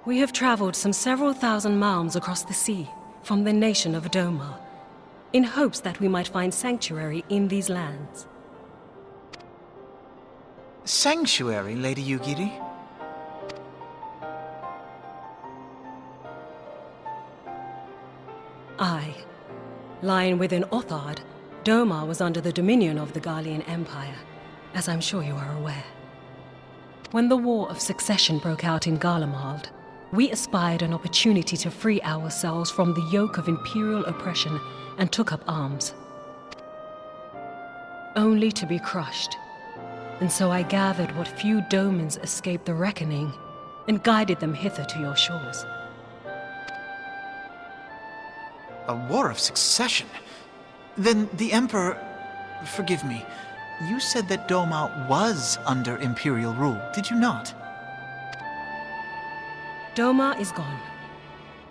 We have traveled some several thousand miles across the sea from the nation of Doma, in hopes that we might find sanctuary in these lands. Sanctuary, Lady Yugiri? Aye. Lying within Othard, Doma was under the dominion of the Garlean Empire, as I'm sure you are aware. When the War of Succession broke out in Garlemald, we espied an opportunity to free ourselves from the yoke of imperial oppression and took up arms. Only to be crushed. And so I gathered what few Domans escaped the reckoning and guided them hither to your shores. A war of succession? Then the Emperor... Forgive me. You said that Doma was under Imperial rule, did you not? Doma is gone.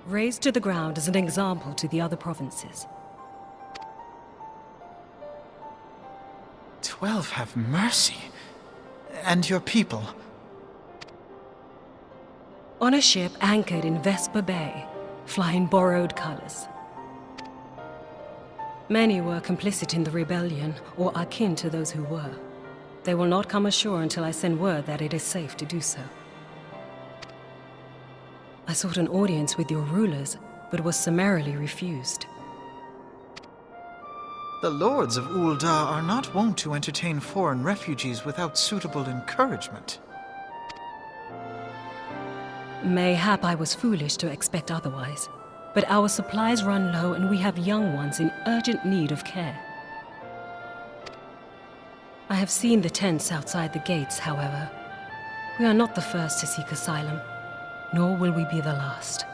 Razed to the ground as an example to the other provinces. 12 have mercy. And your people? On a ship anchored in Vesper Bay, flying borrowed colors. Many were complicit in the rebellion, or akin to those who were. They will not come ashore until I send word that it is safe to do so. I sought an audience with your rulers, but was summarily refused. The lords of Ul'dah are not wont to entertain foreign refugees without suitable encouragement. Mayhap I was foolish to expect otherwise. But our supplies run low and we have young ones in urgent need of care. I have seen the tents outside the gates, however. We are not the first to seek asylum, nor will we be the last.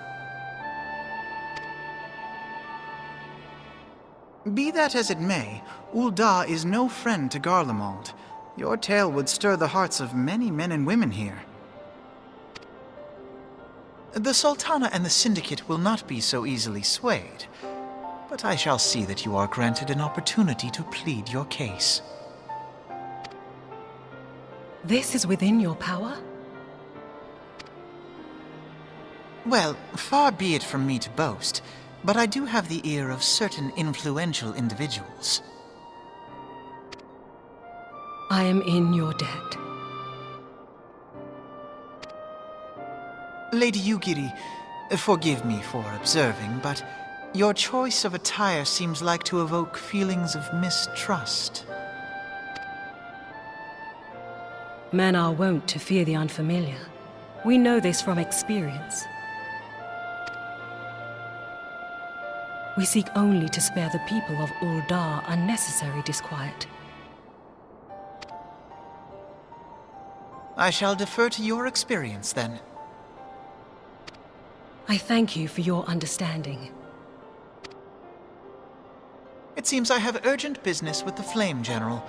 Be that as it may, Ul'dah is no friend to Garlemald. Your tale would stir the hearts of many men and women here. The Sultana and the Syndicate will not be so easily swayed, but I shall see that you are granted an opportunity to plead your case. This is within your power? Well, far be it from me to boast, but I do have the ear of certain influential individuals. I am in your debt. Lady Yugiri, forgive me for observing, but your choice of attire seems like to evoke feelings of mistrust. Men are wont to fear the unfamiliar. We know this from experience. We seek only to spare the people of Ul'dah unnecessary disquiet. I shall defer to your experience, then. I thank you for your understanding. It seems I have urgent business with the Flame General.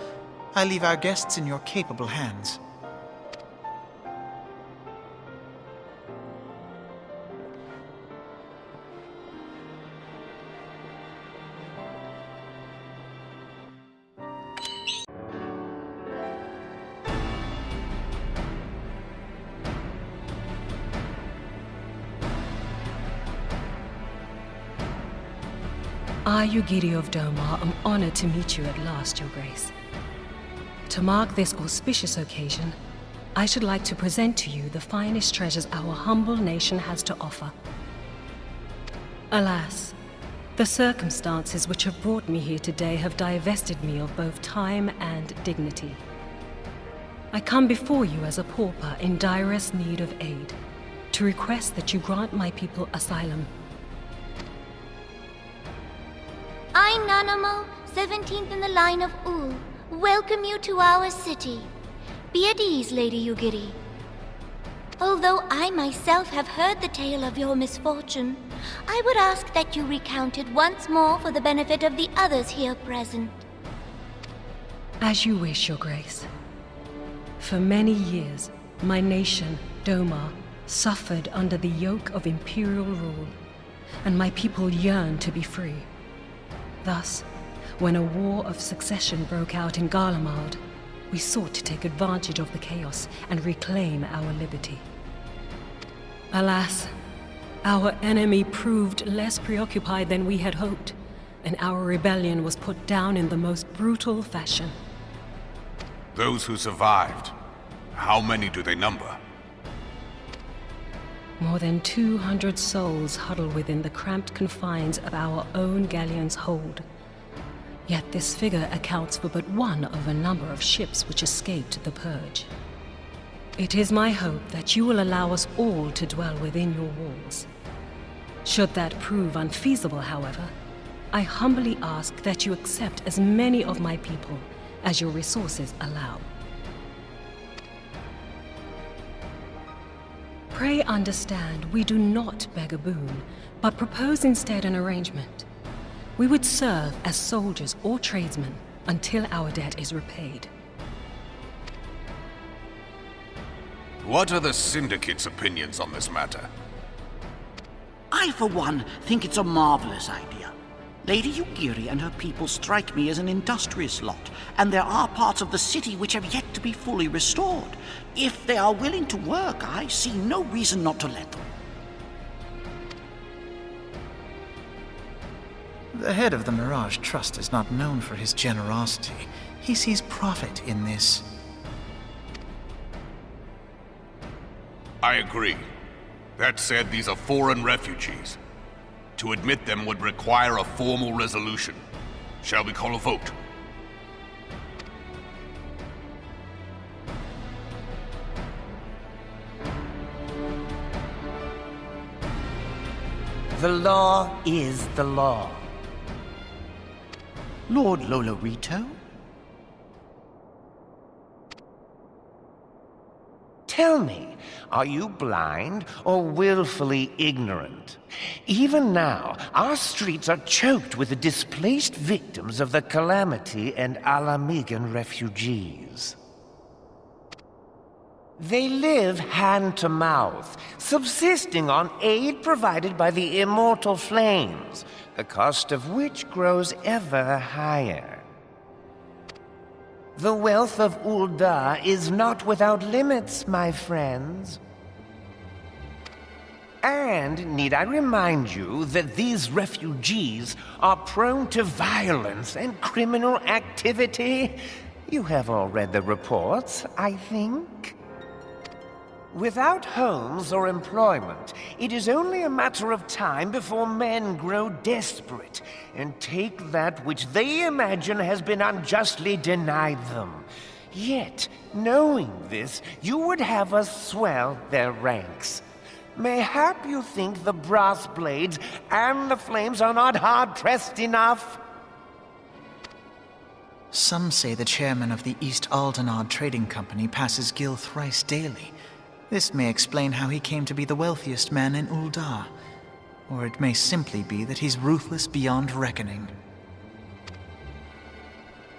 I leave our guests in your capable hands. I, Yugiri of Doma, am honored to meet you at last, Your Grace. To mark this auspicious occasion, I should like to present to you the finest treasures our humble nation has to offer. Alas, the circumstances which have brought me here today have divested me of both time and dignity. I come before you as a pauper in direst need of aid, to request that you grant my people asylum. I, Nanamo, 17th in the line of Ul, welcome you to our city. Be at ease, Lady Yugiri. Although I myself have heard the tale of your misfortune, I would ask that you recount it once more for the benefit of the others here present. As you wish, Your Grace. For many years, my nation, Doma, suffered under the yoke of imperial rule, and my people yearned to be free. Thus, when a war of succession broke out in Garlemald, we sought to take advantage of the chaos and reclaim our liberty. Alas, our enemy proved less preoccupied than we had hoped, and our rebellion was put down in the most brutal fashion. Those who survived, how many do they number? More than 200 souls huddle within the cramped confines of our own galleon's hold. Yet this figure accounts for but one of a number of ships which escaped the Purge. It is my hope that you will allow us all to dwell within your walls. Should that prove unfeasible, however, I humbly ask that you accept as many of my people as your resources allow. Pray understand, we do not beg a boon, but propose instead an arrangement. We would serve as soldiers or tradesmen until our debt is repaid. What are the Syndicate's opinions on this matter? I, for one, think it's a marvelous idea. Lady Yugiri and her people strike me as an industrious lot, and there are parts of the city which have yet to be fully restored. If they are willing to work, I see no reason not to let them. The head of the Mirage Trust is not known for his generosity. He sees profit in this. I agree. That said, these are foreign refugees. To admit them would require a formal resolution. Shall we call a vote? The law is the law. Lord Lolorito? Tell me, are you blind or willfully ignorant? Even now, our streets are choked with the displaced victims of the Calamity and Alamigan refugees. They live hand to mouth, subsisting on aid provided by the immortal flames, the cost of which grows ever higher. The wealth of Ul'dah is not without limits, my friends. And need I remind you that these refugees are prone to violence and criminal activity? You have all read the reports, I think. Without homes or employment, it is only a matter of time before men grow desperate and take that which they imagine has been unjustly denied them. Yet, knowing this, you would have us swell their ranks. Mayhap you think the brass blades and the flames are not hard-pressed enough? Some say the chairman of the East Aldenard Trading Company passes Gil thrice daily. This may explain how he came to be the wealthiest man in Ul'dah. Or it may simply be that he's ruthless beyond reckoning.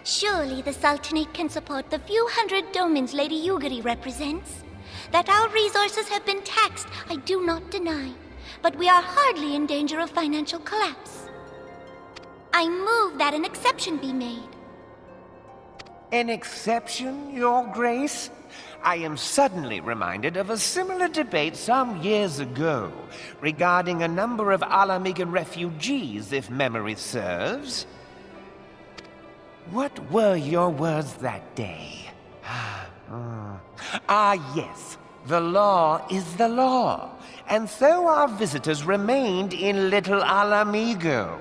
Surely the Sultanate can support the few hundred domins Lady Yugiri represents. That our resources have been taxed, I do not deny. But we are hardly in danger of financial collapse. I move that an exception be made. An exception, Your Grace? I am suddenly reminded of a similar debate some years ago regarding a number of Alamigan refugees, if memory serves. What were your words that day? Yes. The law is the law, and so our visitors remained in Little Alamigo.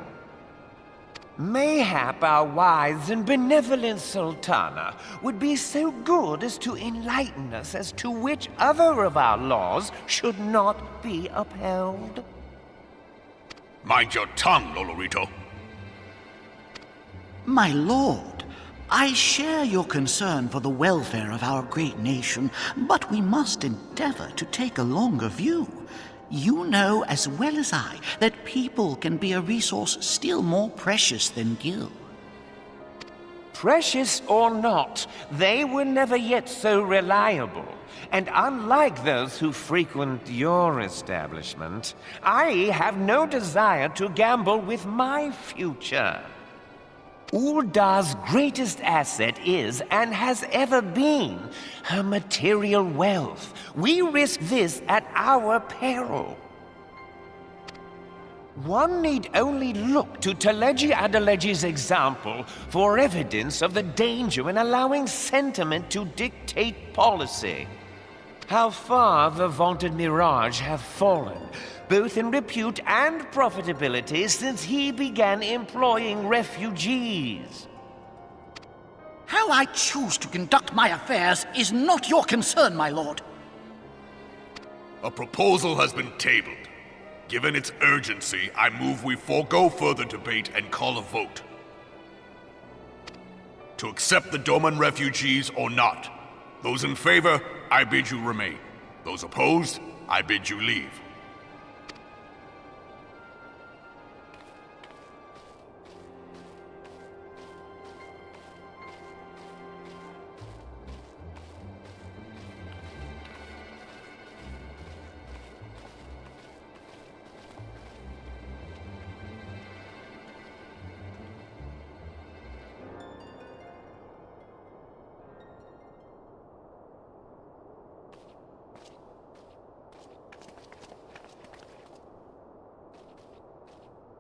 Mayhap our wise and benevolent Sultana would be so good as to enlighten us as to which other of our laws should not be upheld. Mind your tongue, Lolorito. My lord, I share your concern for the welfare of our great nation, but we must endeavor to take a longer view. You know as well as I that people can be a resource still more precious than Gil. Precious or not, they were never yet so reliable. And unlike those who frequent your establishment, I have no desire to gamble with my future. Uldar's greatest asset is, and has ever been, her material wealth. We risk this at our peril. One need only look to Teleji Adeleji's example for evidence of the danger in allowing sentiment to dictate policy. How far the vaunted Mirage have fallen, both in repute and profitability, since he began employing refugees. How I choose to conduct my affairs is not your concern, my lord. A proposal has been tabled. Given its urgency, I move we forego further debate and call a vote. To accept the Doman refugees or not. Those in favor, I bid you remain. Those opposed, I bid you leave.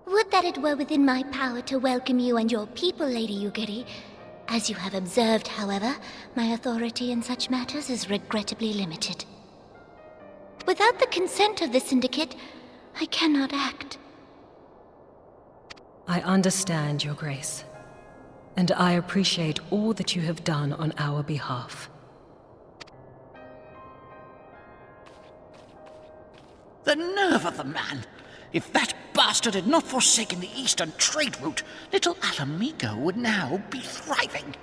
Would that it were within my power to welcome you and your people, Lady Yugiri. As you have observed, however, my authority in such matters is regrettably limited. Without the consent of the Syndicate, I cannot act. I understand, Your Grace, and I appreciate all that you have done on our behalf. The nerve of the man! If that bastard had not forsaken the eastern trade route, little Alamigo would now be thriving.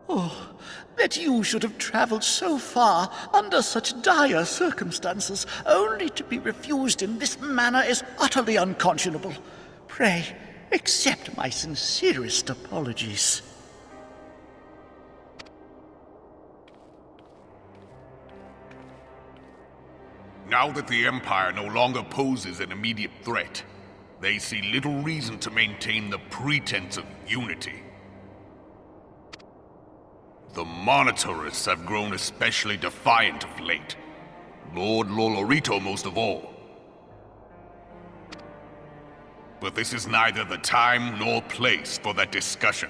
Oh, that you should have traveled so far under such dire circumstances, only to be refused in this manner is utterly unconscionable. Pray, accept my sincerest apologies. Now that the Empire no longer poses an immediate threat, they see little reason to maintain the pretense of unity. The Monitorists have grown especially defiant of late. Lord Lolorito most of all. But this is neither the time nor place for that discussion.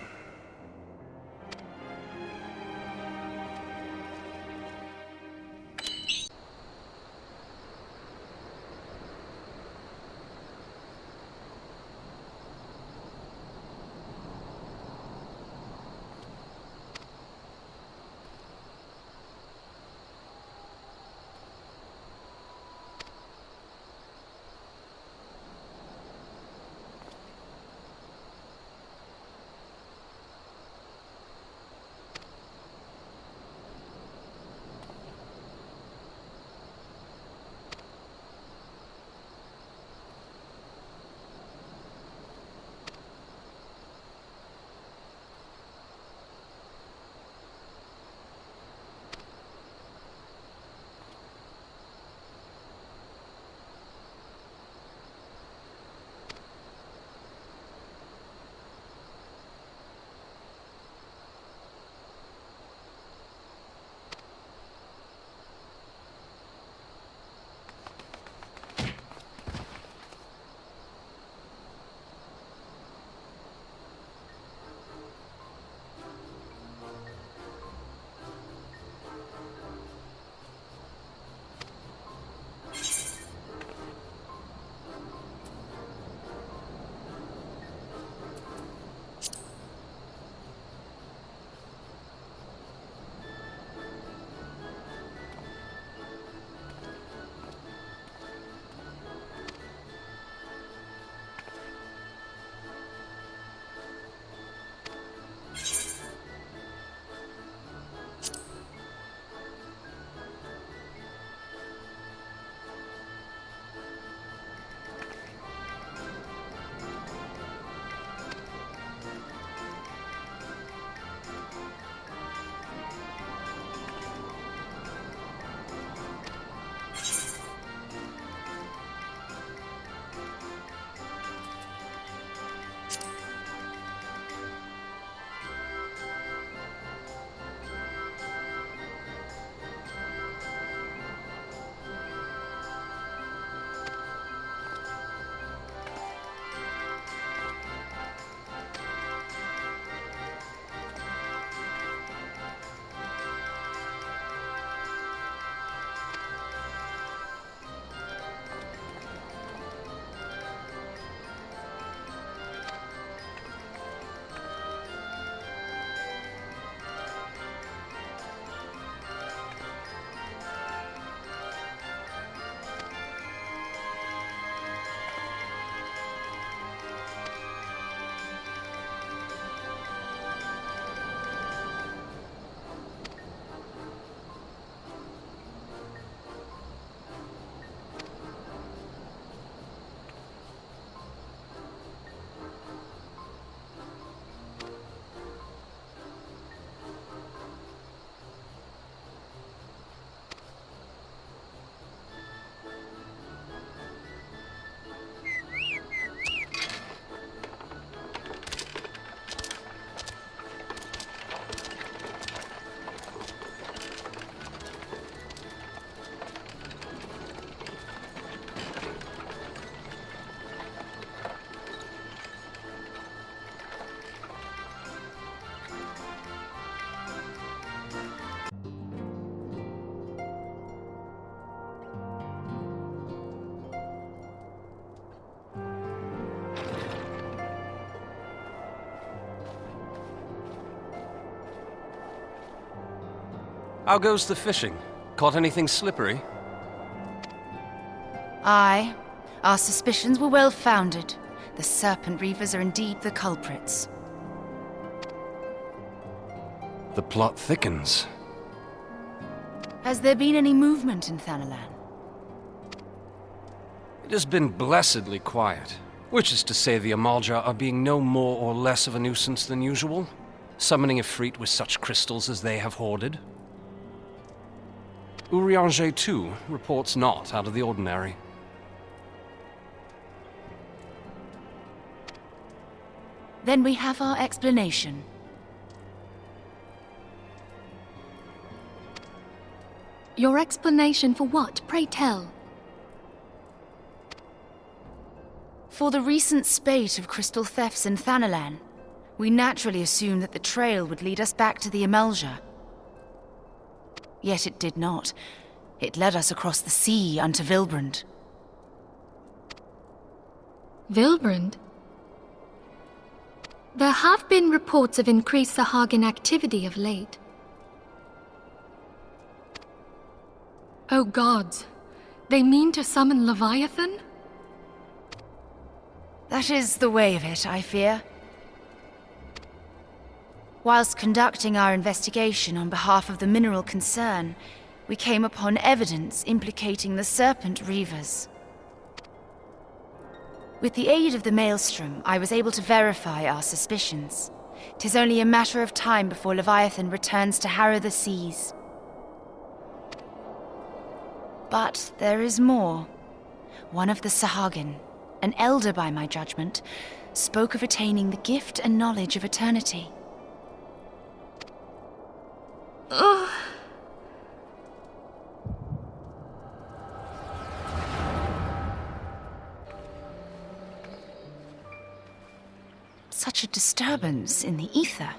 How goes the fishing? Caught anything slippery? Aye. Our suspicions were well founded. The Serpent Reavers are indeed the culprits. The plot thickens. Has there been any movement in Thanalan? It has been blessedly quiet. Which is to say the Amalja are being no more or less of a nuisance than usual, summoning a fleet with such crystals as they have hoarded. Urianger, too, reports not out of the ordinary. Then we have our explanation. Your explanation for what, pray tell? For the recent spate of crystal thefts in Thanalan, we naturally assumed that the trail would lead us back to the Amalja. Yet it did not. It led us across the sea unto Vilbrand. Vilbrand? There have been reports of increased Sahagin activity of late. Oh gods, they mean to summon Leviathan? That is the way of it, I fear. Whilst conducting our investigation on behalf of the mineral concern, we came upon evidence implicating the Serpent Reavers. With the aid of the Maelstrom, I was able to verify our suspicions. 'Tis only a matter of time before Leviathan returns to harrow the seas. But there is more. One of the Sahagin, an elder by my judgment, spoke of attaining the gift and knowledge of eternity. Ugh. Such a disturbance in the ether.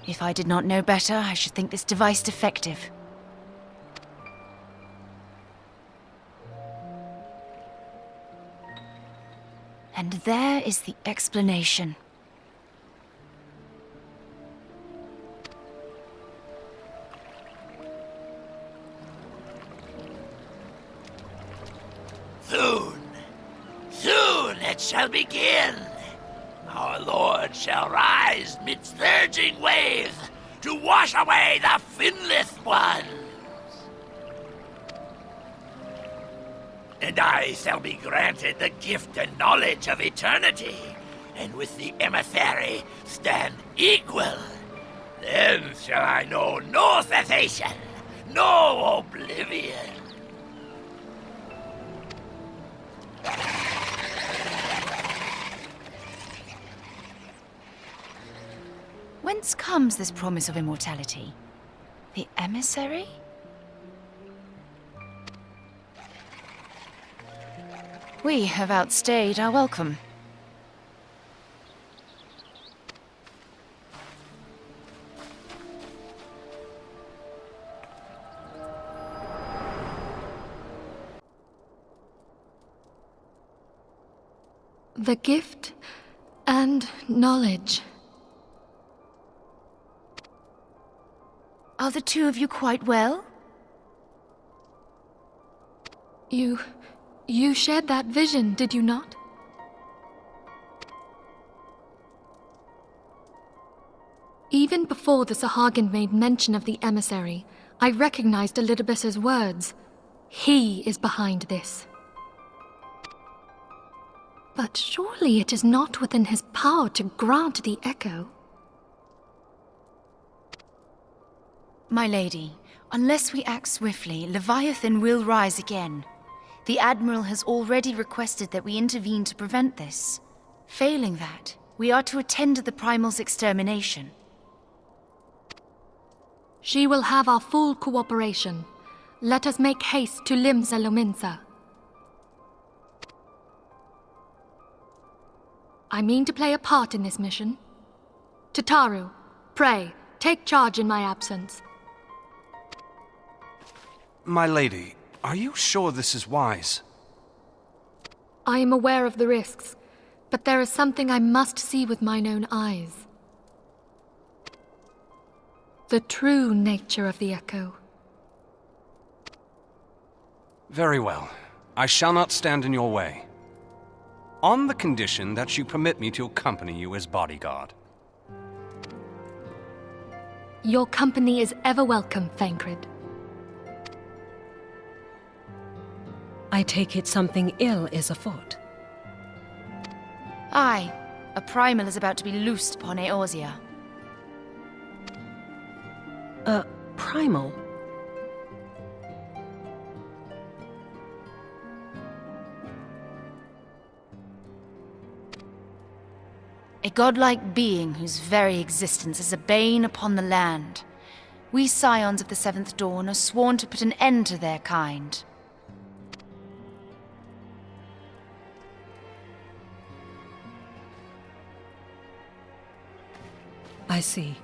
If I did not know better, I should think this device defective. And there is the explanation. Soon it shall begin. Our Lord shall rise midst surging waves to wash away the finless ones. And I shall be granted the gift and knowledge of eternity, and with the emissary stand equal. Then shall I know no cessation, no oblivion. Whence comes this promise of immortality? The emissary? We have outstayed our welcome. The gift and knowledge. Are the two of you quite well? You shared that vision, did you not? Even before the Sahagin made mention of the emissary, I recognized Elidibus's words. He is behind this. But surely it is not within his power to grant the echo. My lady, unless we act swiftly, Leviathan will rise again. The Admiral has already requested that we intervene to prevent this. Failing that, we are to attend to the Primal's extermination. She will have our full cooperation. Let us make haste to Limsa Lominsa. I mean to play a part in this mission. Tataru, pray, take charge in my absence. My lady, are you sure this is wise? I am aware of the risks, but there is something I must see with mine own eyes. The true nature of the echo. Very well. I shall not stand in your way. On the condition that you permit me to accompany you as bodyguard. Your company is ever welcome, Thancred. I take it something ill is afoot. Aye. A primal is about to be loosed upon Eorzea. A primal? A godlike being whose very existence is a bane upon the land. We scions of the Seventh Dawn are sworn to put an end to their kind. I see.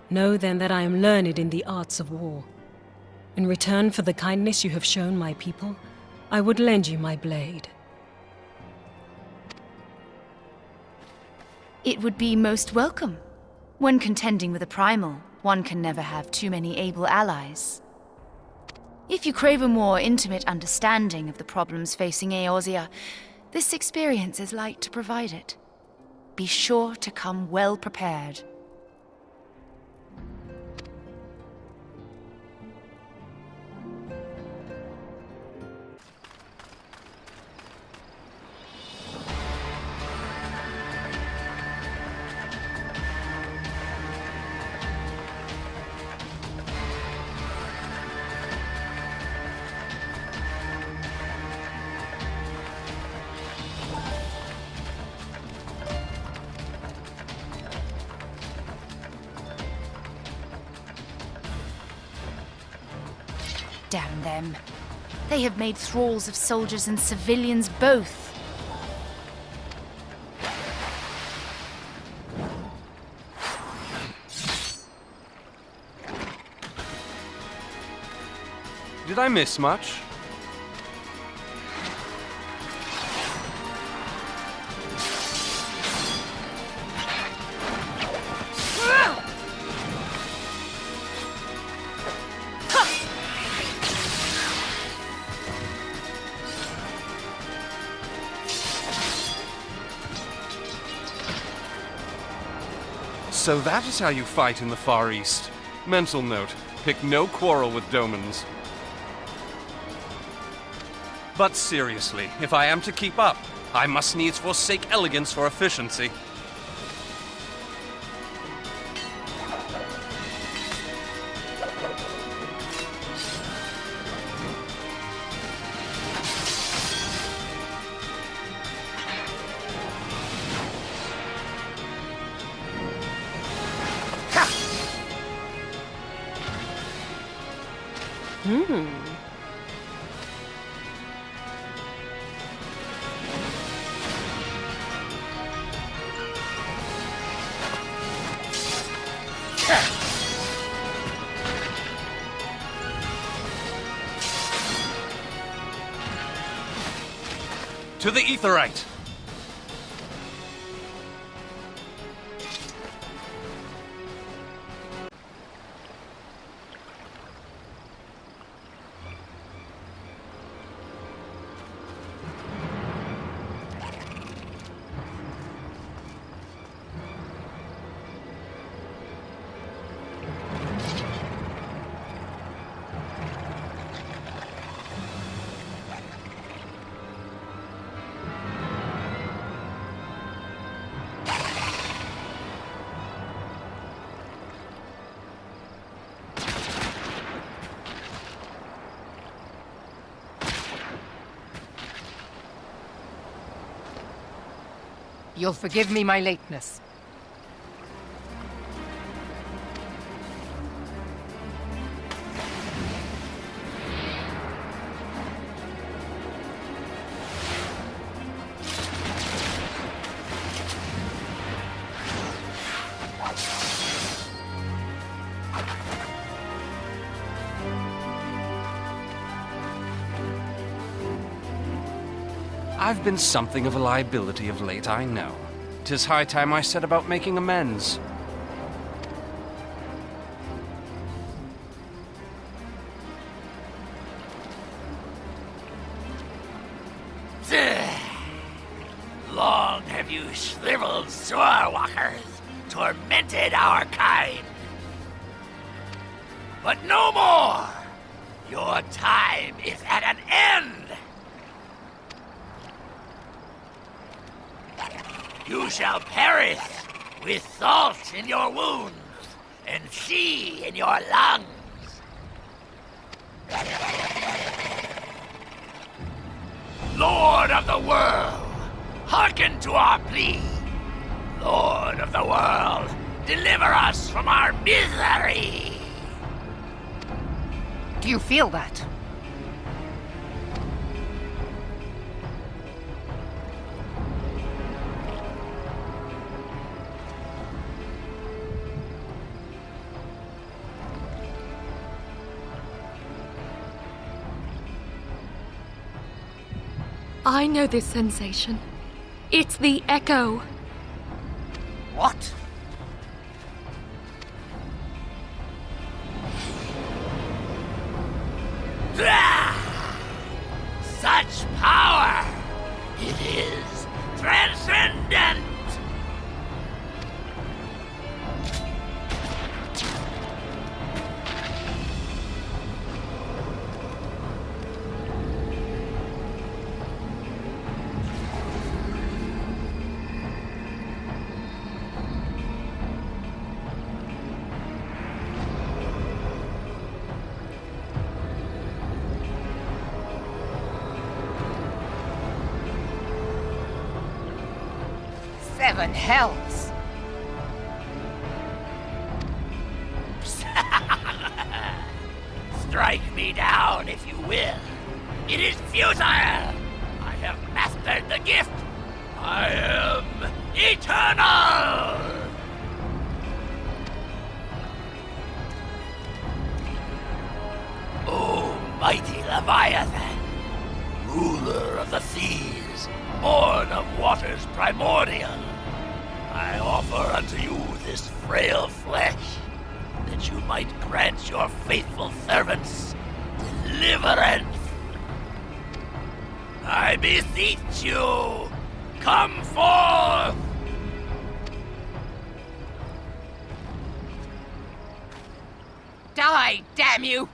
Know then that I am learned in the arts of war. In return for the kindness you have shown my people, I would lend you my blade. It would be most welcome. When contending with a primal, one can never have too many able allies. If you crave a more intimate understanding of the problems facing Eorzea, this experience is like to provide it. Be sure to come well prepared. Damn them. They have made thralls of soldiers and civilians both. Did I miss much? So that is how you fight in the Far East. Mental note, pick no quarrel with Domans. But seriously, if I am to keep up, I must needs forsake elegance for efficiency. To the Aetheryte! You'll forgive me my lateness. I've been something of a liability of late, I know. 'Tis high time I set about making amends. have you shriveled Shorewalkers tormented our kind. But no more! Your time is at an end! You shall perish with salt in your wounds and sea in your lungs. Lord of the world, hearken to our plea. Lord of the world, deliver us from our misery. Do you feel that? I know this sensation. It's the echo. What? Such power! It is transcendent! Seven hells! Strike me down if you will. It is futile! I have mastered the gift! I am eternal! O mighty Leviathan, ruler of the seas, born of waters primordial, I offer unto you this frail flesh, that you might grant your faithful servants deliverance. I beseech you, come forth! Die, damn you!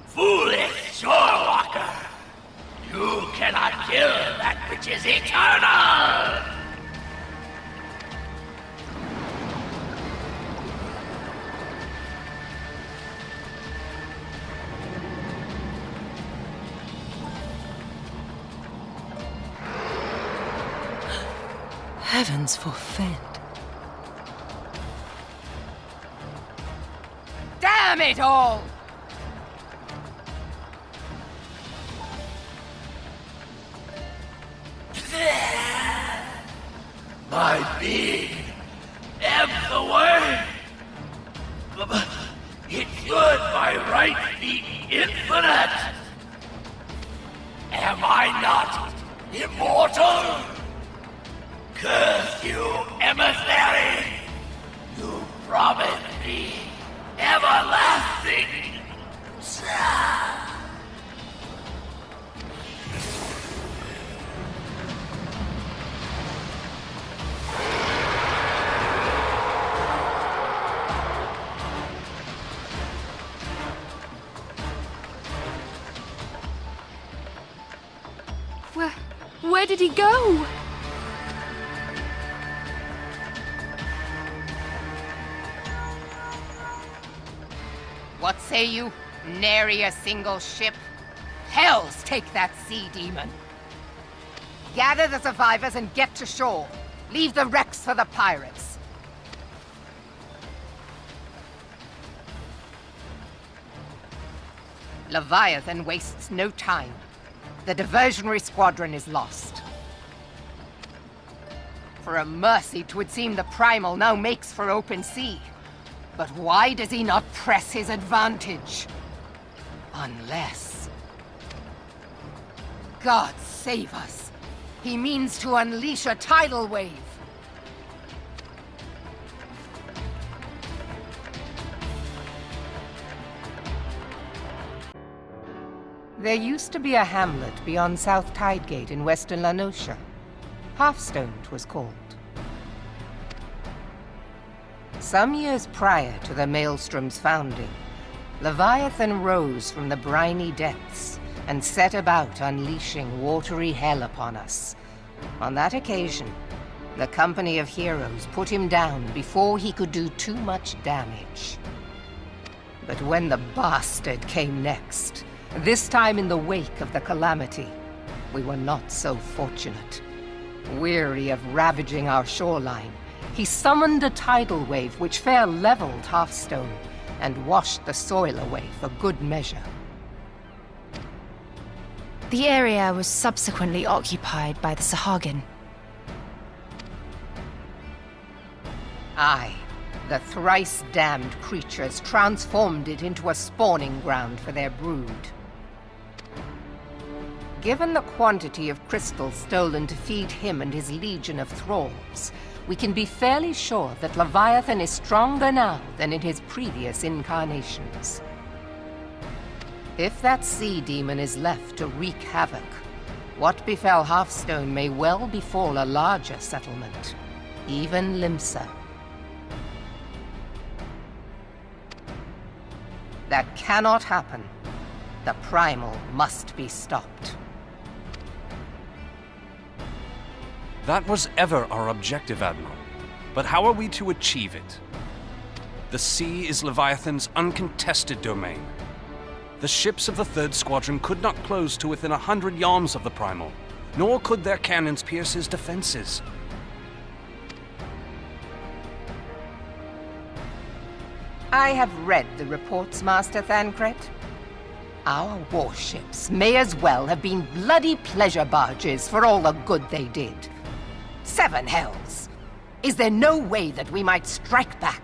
Foolish Shorewalker! You cannot kill that which is eternal! Heavens forfend. Damn it all! My being ebbs away. But it should by right be infinite. Am I not immortal? Curse you, emissary! You promised me everlasting. Where did he go? What say you? Nary a single ship? Hells take that sea demon! Gather the survivors and get to shore. Leave the wrecks for the pirates. Leviathan wastes no time. The diversionary squadron is lost. For a mercy, 'twould seem the Primal now makes for open sea. But why does he not press his advantage? Unless... God save us! He means to unleash a tidal wave. There used to be a hamlet beyond South Tidegate in western La Noscia. Halfstone, 'twas called. Some years prior to the Maelstrom's founding, Leviathan rose from the briny depths and set about unleashing watery hell upon us. On that occasion, the Company of Heroes put him down before he could do too much damage. But when the bastard came next, this time in the wake of the calamity, we were not so fortunate. Weary of ravaging our shoreline, he summoned a tidal wave which fair leveled Halfstone and washed the soil away for good measure. The area was subsequently occupied by the Sahagin. Aye, the thrice-damned creatures transformed it into a spawning ground for their brood. Given the quantity of crystals stolen to feed him and his legion of thralls, we can be fairly sure that Leviathan is stronger now than in his previous incarnations. If that sea demon is left to wreak havoc, what befell Halfstone may well befall a larger settlement, even Limsa. That cannot happen. The primal must be stopped. That was ever our objective, Admiral. But how are we to achieve it? The sea is Leviathan's uncontested domain. The ships of the 3rd Squadron could not close to within 100 yards of the Primal, nor could their cannons pierce his defenses. I have read the reports, Master Thancred. Our warships may as well have been bloody pleasure barges for all the good they did. 7 hells! Is there no way that we might strike back?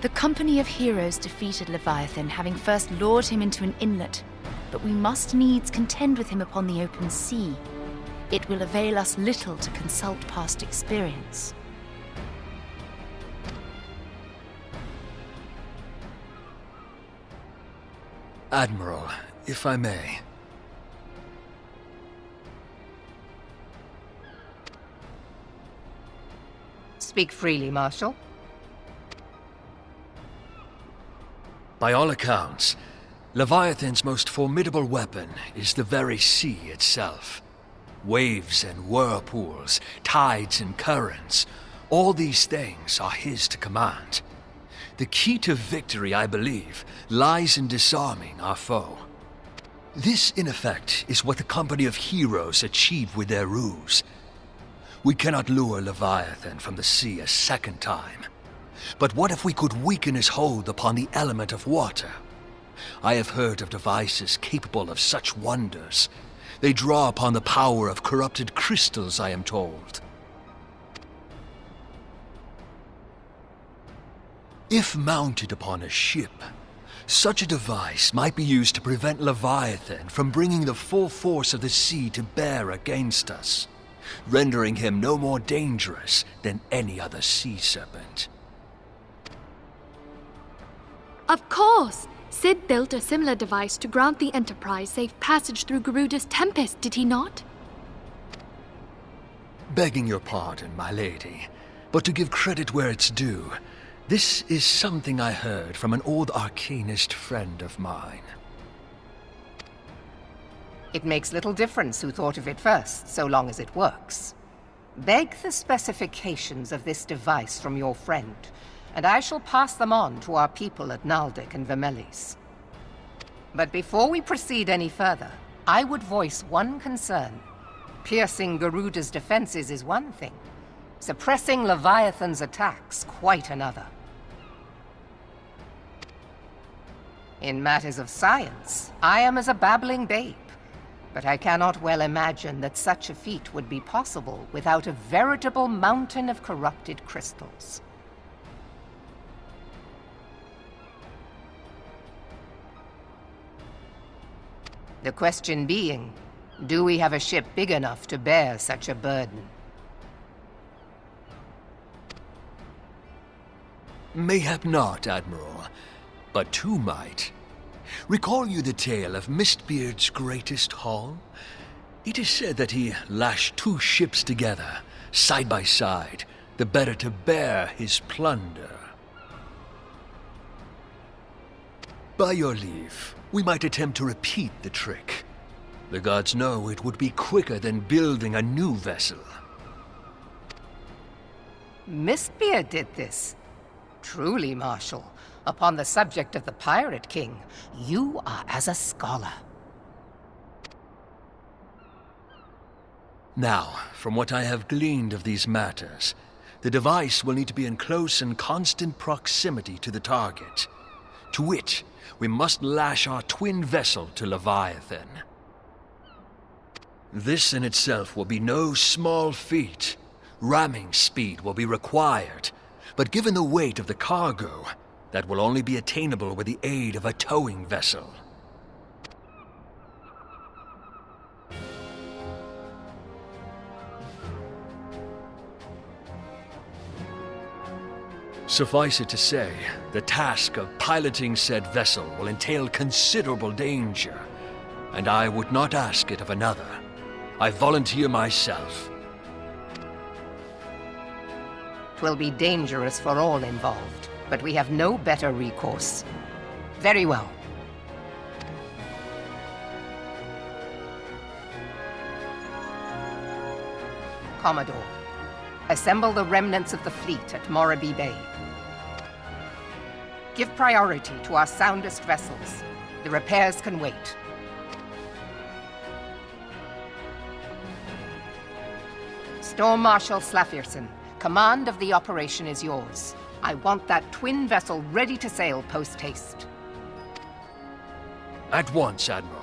The Company of Heroes defeated Leviathan, having first lured him into an inlet, but we must needs contend with him upon the open sea. It will avail us little to consult past experience. Admiral, if I may. Speak freely, Marshal. By all accounts, Leviathan's most formidable weapon is the very sea itself. Waves and whirlpools, tides and currents, all these things are his to command. The key to victory, I believe, lies in disarming our foe. This, in effect, is what the Company of Heroes achieved with their ruse. We cannot lure Leviathan from the sea a second time. But what if we could weaken his hold upon the element of water? I have heard of devices capable of such wonders. They draw upon the power of corrupted crystals, I am told. If mounted upon a ship, such a device might be used to prevent Leviathan from bringing the full force of the sea to bear against us, rendering him no more dangerous than any other sea serpent. Of course! Sid built a similar device to grant the Enterprise safe passage through Garuda's Tempest, did he not? Begging your pardon, my lady, but to give credit where it's due, this is something I heard from an old arcanist friend of mine. It makes little difference who thought of it first, so long as it works. Beg the specifications of this device from your friend, and I shall pass them on to our people at Naldic and Vermelis. But before we proceed any further, I would voice one concern. Piercing Garuda's defenses is one thing. Suppressing Leviathan's attacks, quite another. In matters of science, I am as a babbling babe, but I cannot well imagine that such a feat would be possible without a veritable mountain of corrupted crystals. The question being, do we have a ship big enough to bear such a burden? Mayhap not, Admiral, but two might. Recall you the tale of Mistbeard's greatest haul? It is said that he lashed two ships together, side by side, the better to bear his plunder. By your leave, we might attempt to repeat the trick. The gods know it would be quicker than building a new vessel. Mistbeard did this. Truly, Marshal, upon the subject of the Pirate King, you are as a scholar. Now, from what I have gleaned of these matters, the device will need to be in close and constant proximity to the target. To wit, we must lash our twin vessel to Leviathan. This in itself will be no small feat. Ramming speed will be required, but given the weight of the cargo, that will only be attainable with the aid of a towing vessel. Suffice it to say, the task of piloting said vessel will entail considerable danger, and I would not ask it of another. I volunteer myself. 'Twill be dangerous for all involved, but we have no better recourse. Very well. Commodore, assemble the remnants of the fleet at Morabee Bay. Give priority to our soundest vessels. The repairs can wait. Storm Marshal Slafirson, command of the operation is yours. I want that twin vessel ready to sail post-haste. At once, Admiral.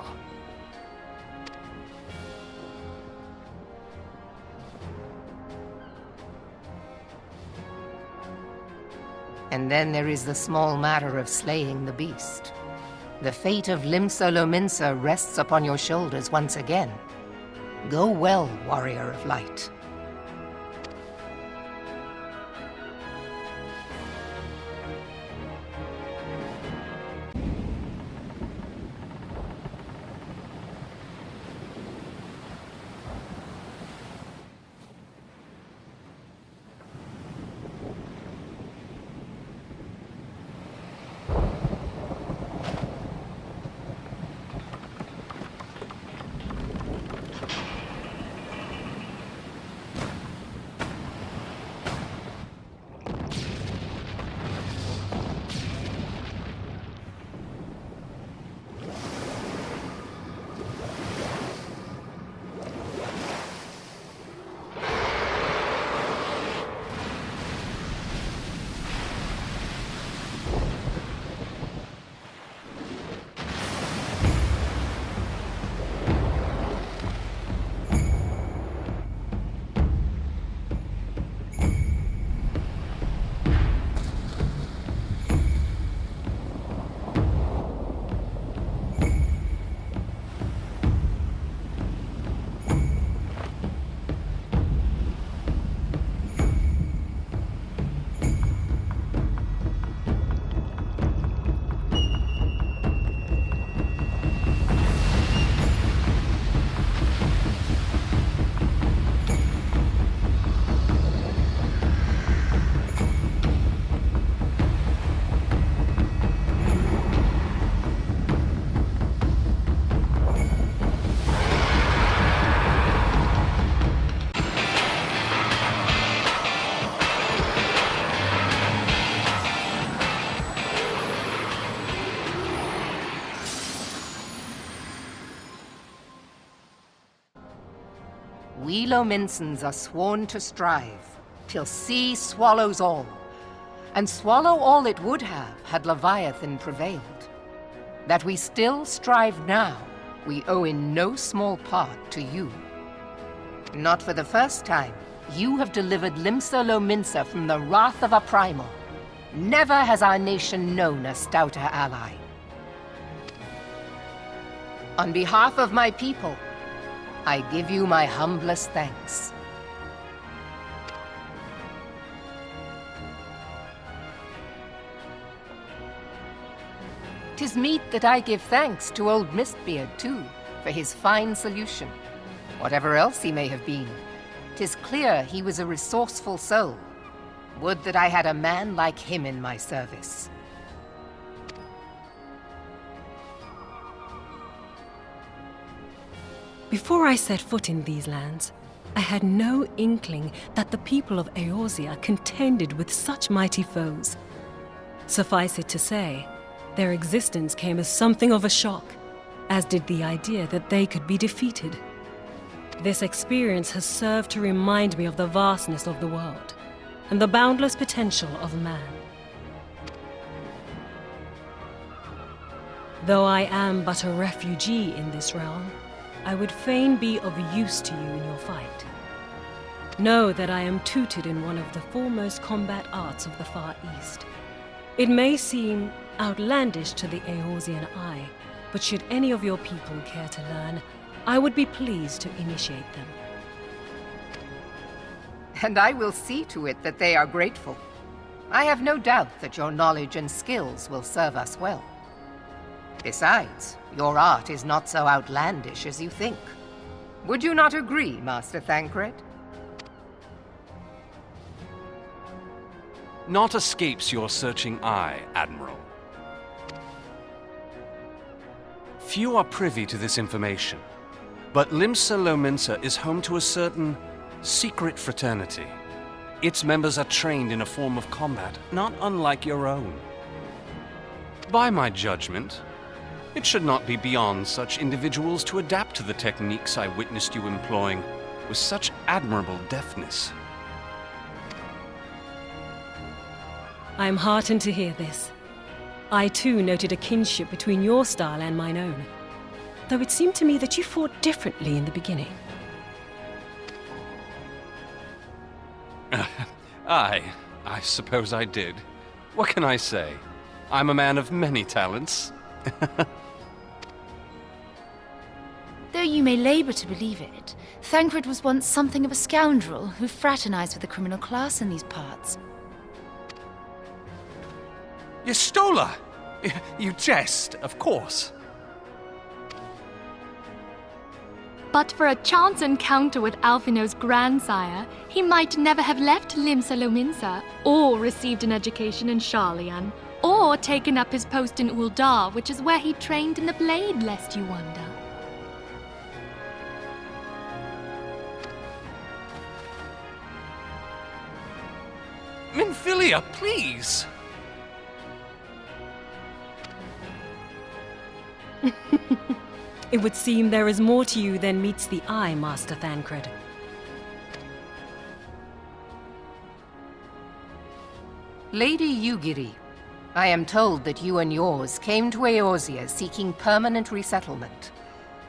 And then there is the small matter of slaying the beast. The fate of Limsa Lominsa rests upon your shoulders once again. Go well, warrior of light. We Lominsons are sworn to strive, till sea swallows all. And swallow all it would have, had Leviathan prevailed. That we still strive now, we owe in no small part to you. Not for the first time, you have delivered Limsa Lominsa from the wrath of a primal. Never has our nation known a stouter ally. On behalf of my people, I give you my humblest thanks. 'Tis meet that I give thanks to old Mistbeard, too, for his fine solution. Whatever else he may have been, 'tis clear he was a resourceful soul. Would that I had a man like him in my service. Before I set foot in these lands, I had no inkling that the people of Eorzea contended with such mighty foes. Suffice it to say, their existence came as something of a shock, as did the idea that they could be defeated. This experience has served to remind me of the vastness of the world, and the boundless potential of man. Though I am but a refugee in this realm, I would fain be of use to you in your fight. Know that I am tutored in one of the foremost combat arts of the Far East. It may seem outlandish to the Eorzean eye, but should any of your people care to learn, I would be pleased to initiate them. And I will see to it that they are grateful. I have no doubt that your knowledge and skills will serve us well. Besides, your art is not so outlandish as you think. Would you not agree, Master Thancred? Naught escapes your searching eye, Admiral. Few are privy to this information, but Limsa Lominsa is home to a certain secret fraternity. Its members are trained in a form of combat not unlike your own. By my judgment, it should not be beyond such individuals to adapt to the techniques I witnessed you employing with such admirable deftness. I am heartened to hear this. I too noted a kinship between your style and mine own, though it seemed to me that you fought differently in the beginning. I suppose I did. What can I say? I'm a man of many talents. Though you may labor to believe it, Thancred was once something of a scoundrel who fraternized with the criminal class in these parts. Yestola! You jest, of course. But for a chance encounter with Alphino's grandsire, he might never have left Limsa Lominsa, or received an education in Sharlayan, or taken up his post in Uldar, which is where he trained in the blade, lest you wonder. Minfilia, please! It would seem there is more to you than meets the eye, Master Thancred. Lady Yugiri, I am told that you and yours came to Eorzea seeking permanent resettlement,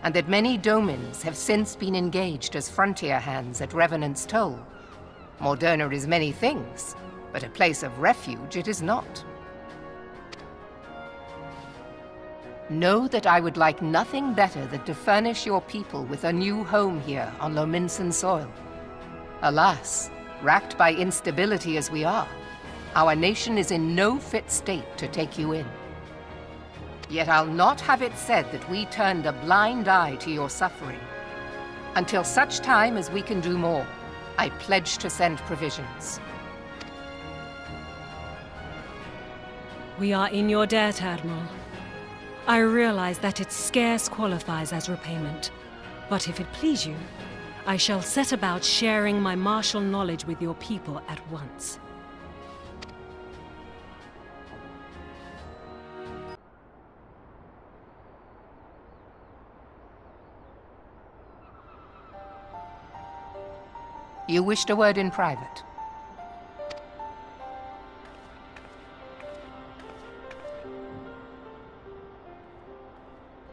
and that many domins have since been engaged as frontier hands at Revenant's Toll. Moderna is many things, but a place of refuge it is not. Know that I would like nothing better than to furnish your people with a new home here on Lominsan soil. Alas, racked by instability as we are, our nation is in no fit state to take you in. Yet I'll not have it said that we turned a blind eye to your suffering. Until such time as we can do more, I pledge to send provisions. We are in your debt, Admiral. I realize that it scarce qualifies as repayment, but if it please you, I shall set about sharing my martial knowledge with your people at once. You wished a word in private.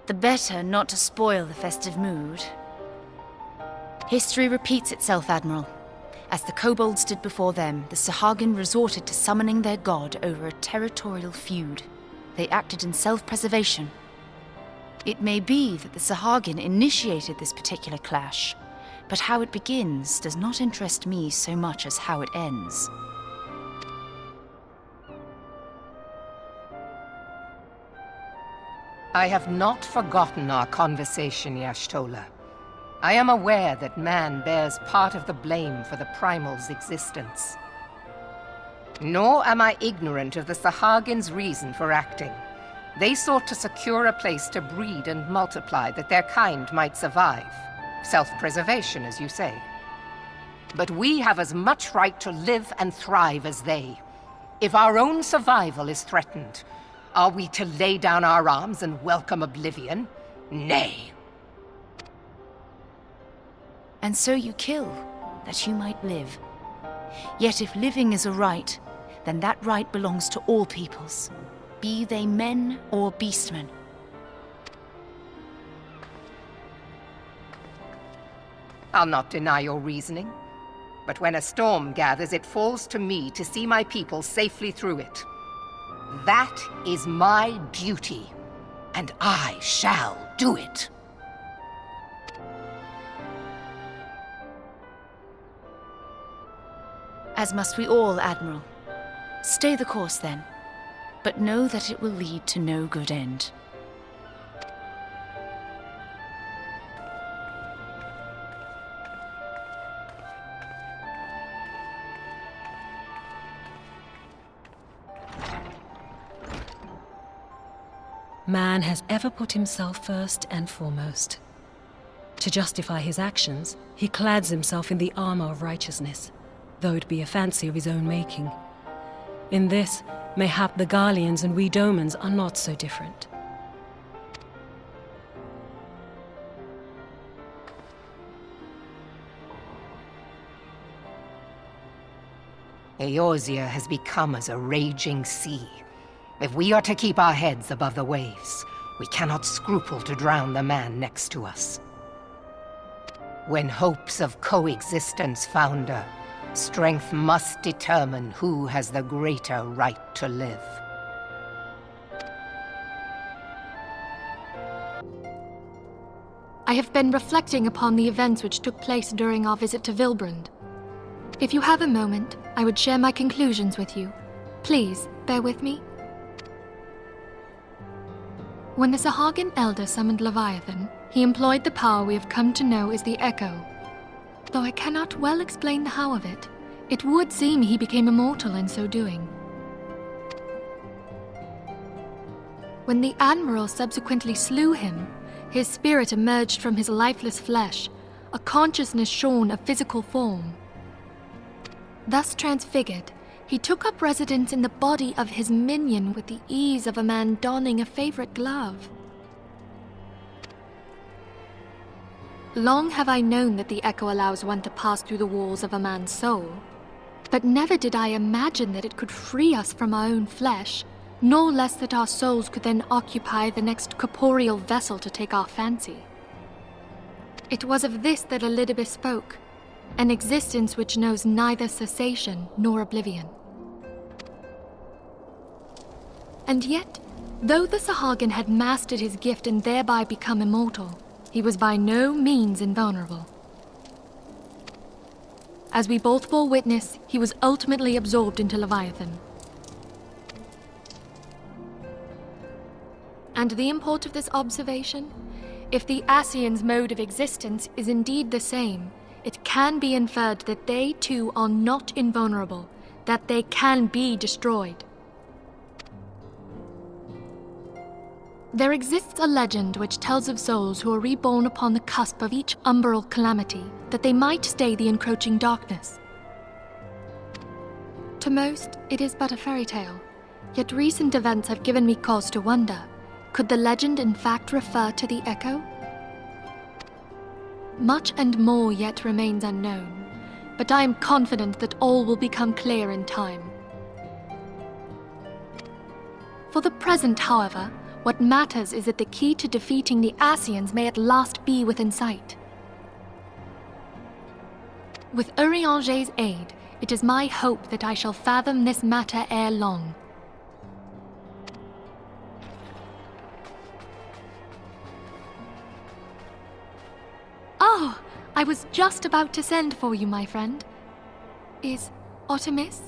The better not to spoil the festive mood. History repeats itself, Admiral. As the kobolds did before them, the Sahagin resorted to summoning their god over a territorial feud. They acted in self-preservation. It may be that the Sahagin initiated this particular clash, but how it begins does not interest me so much as how it ends. I have not forgotten our conversation, Y'ashtola. I am aware that man bears part of the blame for the Primal's existence. Nor am I ignorant of the Sahagins' reason for acting. They sought to secure a place to breed and multiply that their kind might survive. Self-preservation, as you say. But we have as much right to live and thrive as they. If our own survival is threatened, are we to lay down our arms and welcome oblivion? Nay. And so you kill, that you might live. Yet if living is a right, then that right belongs to all peoples, be they men or beastmen. I'll not deny your reasoning. But when a storm gathers, it falls to me to see my people safely through it. That is my duty, and I shall do it. As must we all, Admiral. Stay the course, then. But know that it will lead to no good end. Man has ever put himself first and foremost. To justify his actions, he clads himself in the armor of righteousness, though it be a fancy of his own making. In this, mayhap the Garleans and we Domans are not so different. Eorzea has become as a raging sea. If we are to keep our heads above the waves, we cannot scruple to drown the man next to us. When hopes of coexistence founder, strength must determine who has the greater right to live. I have been reflecting upon the events which took place during our visit to Vilbrand. If you have a moment, I would share my conclusions with you. Please, bear with me. When the Sahagin Elder summoned Leviathan, he employed the power we have come to know as the Echo. Though I cannot well explain the how of it, it would seem he became immortal in so doing. When the Admiral subsequently slew him, his spirit emerged from his lifeless flesh, a consciousness shorn of physical form. Thus transfigured, he took up residence in the body of his minion with the ease of a man donning a favorite glove. Long have I known that the Echo allows one to pass through the walls of a man's soul, but never did I imagine that it could free us from our own flesh, nor less that our souls could then occupy the next corporeal vessel to take our fancy. It was of this that Elidibus spoke, an existence which knows neither cessation nor oblivion. And yet, though the Sahagin had mastered his gift and thereby become immortal, he was by no means invulnerable. As we both bore witness, he was ultimately absorbed into Leviathan. And the import of this observation? If the Ascians' mode of existence is indeed the same, it can be inferred that they too are not invulnerable, that they can be destroyed. There exists a legend which tells of souls who are reborn upon the cusp of each umbral calamity, that they might stay the encroaching darkness. To most, it is but a fairy tale, yet recent events have given me cause to wonder, could the legend in fact refer to the Echo? Much and more yet remains unknown, but I am confident that all will become clear in time. For the present, however, what matters is that the key to defeating the Ascians may at last be within sight. With Urianger's aid, it is my hope that I shall fathom this matter ere long. Oh, I was just about to send for you, my friend. Is Artemis?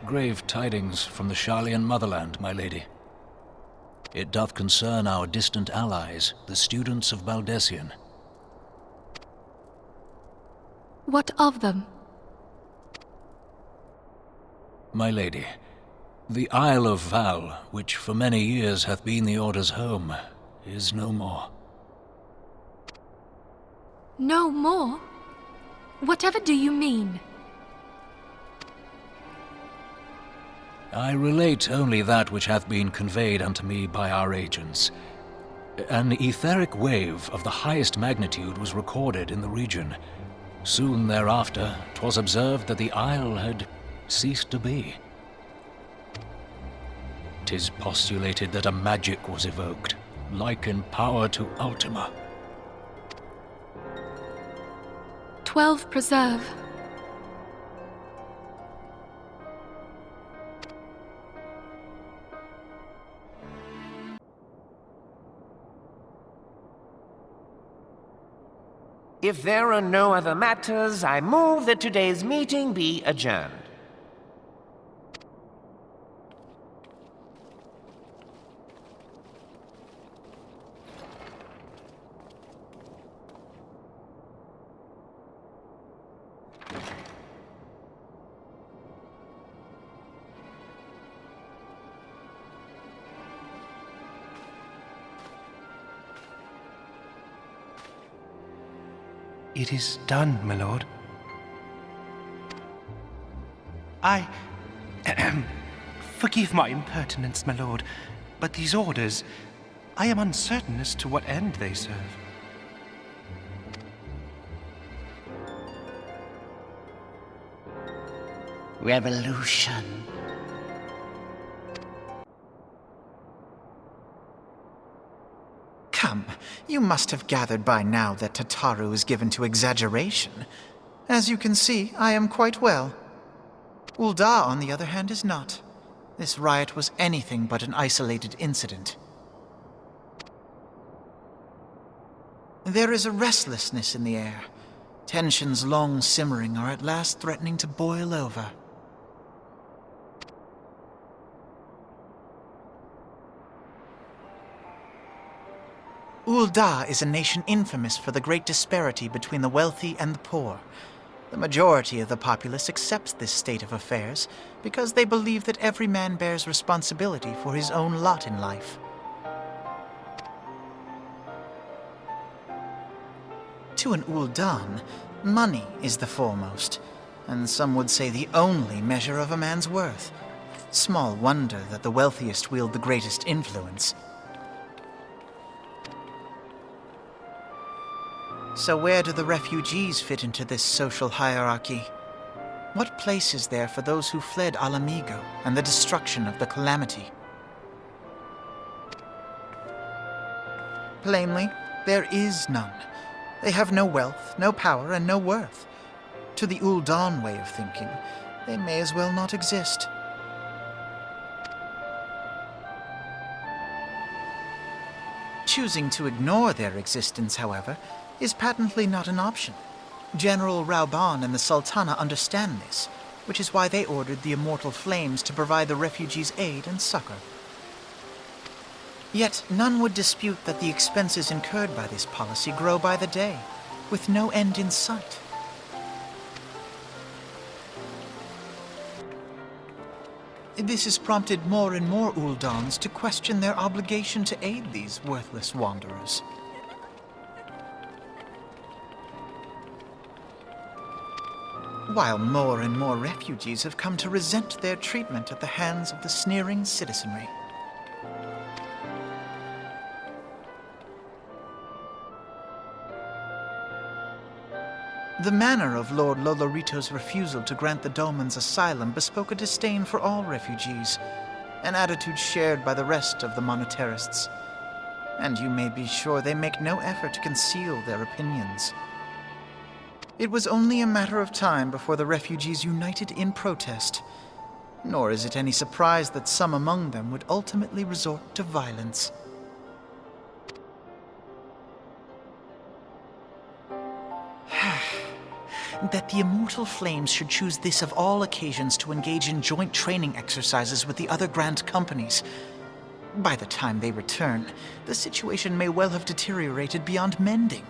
Grave tidings from the Sharlayan motherland, my lady. It doth concern our distant allies, the students of Baldessian. What of them? My lady, the Isle of Val, which for many years hath been the Order's home, is no more. No more? Whatever do you mean? I relate only that which hath been conveyed unto me by our agents. An etheric wave of the highest magnitude was recorded in the region. Soon thereafter, 'twas observed that the isle had ceased to be. 'Tis postulated that a magic was evoked, like in power to Ultima. 12 preserve. If there are no other matters, I move that today's meeting be adjourned. It is done, my lord. Forgive my impertinence, my lord, but these orders, I am uncertain as to what end they serve. Revolution. Come, you must have gathered by now that Tataru is given to exaggeration. As you can see, I am quite well. Ul'dah, on the other hand, is not. This riot was anything but an isolated incident. There is a restlessness in the air. Tensions long simmering are at last threatening to boil over. Ul'dah is a nation infamous for the great disparity between the wealthy and the poor. The majority of the populace accepts this state of affairs because they believe that every man bears responsibility for his own lot in life. To an Ul'dan, money is the foremost, and some would say the only measure of a man's worth. Small wonder that the wealthiest wield the greatest influence. So where do the refugees fit into this social hierarchy? What place is there for those who fled Alamigo and the destruction of the Calamity? Plainly, there is none. They have no wealth, no power, and no worth. To the Ul'dan way of thinking, they may as well not exist. Choosing to ignore their existence, however, is patently not an option. General Rauban and the Sultana understand this, which is why they ordered the Immortal Flames to provide the refugees aid and succor. Yet none would dispute that the expenses incurred by this policy grow by the day, with no end in sight. This has prompted more and more Ul'dans to question their obligation to aid these worthless wanderers. While more and more refugees have come to resent their treatment at the hands of the sneering citizenry. The manner of Lord Lolorito's refusal to grant the Dolmens asylum bespoke a disdain for all refugees, an attitude shared by the rest of the monetarists. And you may be sure they make no effort to conceal their opinions. It was only a matter of time before the refugees united in protest, nor is it any surprise that some among them would ultimately resort to violence. That the Immortal Flames should choose this of all occasions to engage in joint training exercises with the other Grand Companies. By the time they return, the situation may well have deteriorated beyond mending.